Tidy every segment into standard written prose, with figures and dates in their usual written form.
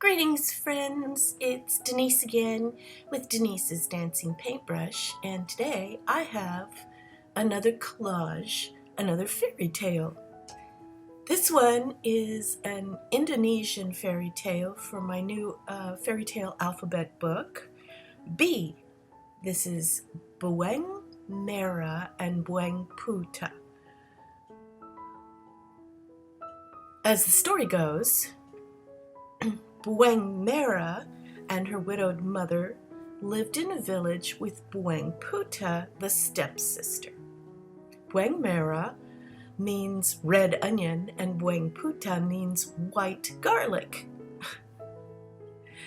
Greetings, friends. It's Denise again with Denise's Dancing Paintbrush, and today I have another collage, another fairy tale. This one is an Indonesian fairy tale for my new fairy tale alphabet book, B. This is Bawang, Merah, and Bawang Putah. As the story goes, Bawang Merah and her widowed mother lived in a village with Bawang Putah, the stepsister. Bawang Merah means red onion and Bawang Putah means white garlic.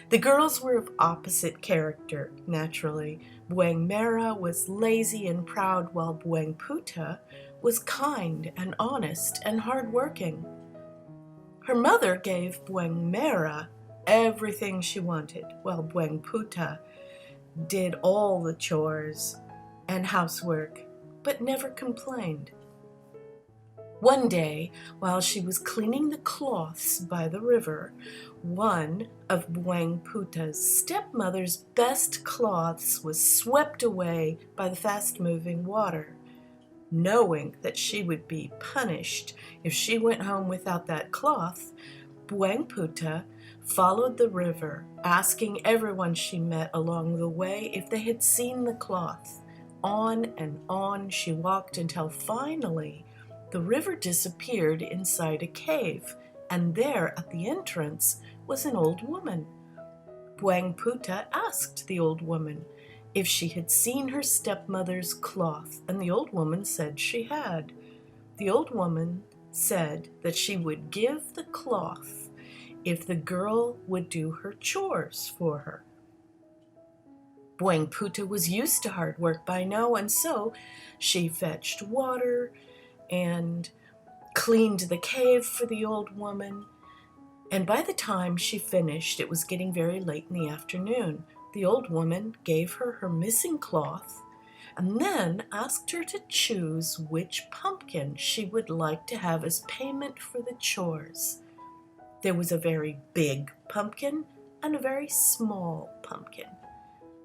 The girls were of opposite character, naturally. Bawang Merah was lazy and proud, while Bawang Putah was kind and honest and hardworking. Her mother gave Bawang Merah everything she wanted, while Bawang Putah did all the chores and housework, but never complained. One day, while she was cleaning the cloths by the river, one of Bawang Putah's stepmother's best cloths was swept away by the fast-moving water. Knowing that she would be punished if she went home without that cloth, Bawang Putah followed the river, asking everyone she met along the way if they had seen the cloth. On and on she walked until finally the river disappeared inside a cave, and there at the entrance was an old woman. Bawang Putah asked the old woman if she had seen her stepmother's cloth, and the old woman said she had. The old woman said that she would give the cloth if the girl would do her chores for her. Bawang Putah was used to hard work by now, and so she fetched water and cleaned the cave for the old woman. And by the time she finished, it was getting very late in the afternoon. The old woman gave her her missing cloth and then asked her to choose which pumpkin she would like to have as payment for the chores. There was a very big pumpkin and a very small pumpkin.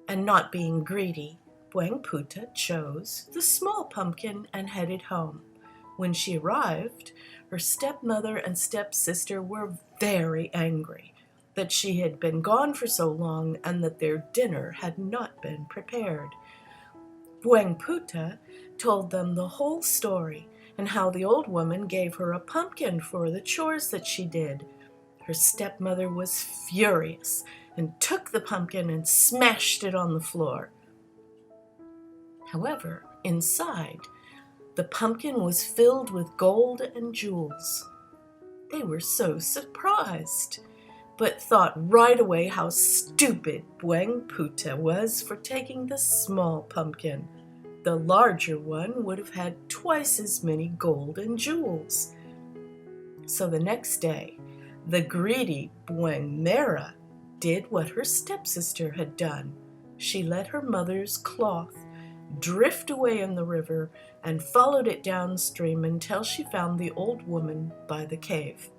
And not being greedy, Bawang Putah chose the small pumpkin and headed home. When she arrived, her stepmother and stepsister were very angry that she had been gone for so long and that their dinner had not been prepared. Bawang Putah told them the whole story and how the old woman gave her a pumpkin for the chores that she did. Her stepmother was furious and took the pumpkin and smashed it on the floor. However, inside, the pumpkin was filled with gold and jewels. They were so surprised, but thought right away how stupid Bawang Putah was for taking the small pumpkin. The larger one would have had twice as many gold and jewels. So the next day, the greedy Bawang Merah did what her stepsister had done. She let her mother's cloth drift away in the river and followed it downstream until she found the old woman by the cave.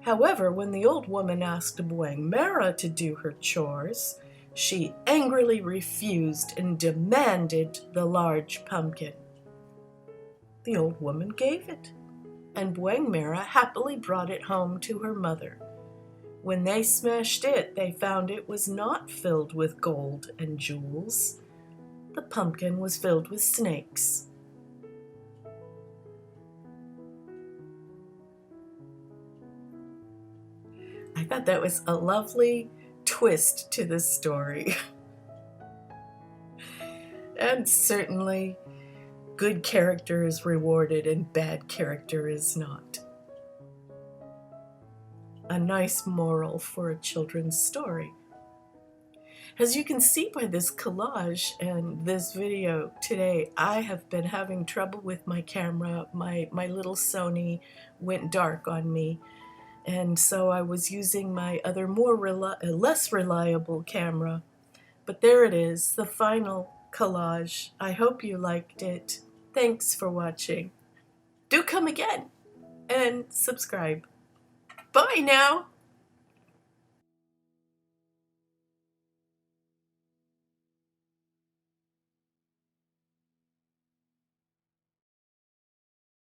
However, when the old woman asked Bawang Merah to do her chores, she angrily refused and demanded the large pumpkin. The old woman gave it, and Bawang Merah happily brought it home to her mother. When they smashed it, they found it was not filled with gold and jewels. The pumpkin was filled with snakes. I thought that was a lovely twist to the story. And certainly, good character is rewarded and bad character is not. A nice moral for a children's story. As you can see by this collage and this video today, I have been having trouble with my camera. My little Sony went dark on me, and so I was using my other less reliable camera. But there it is, the final collage. I hope you liked it. Thanks for watching. Do come again and subscribe. Bye now.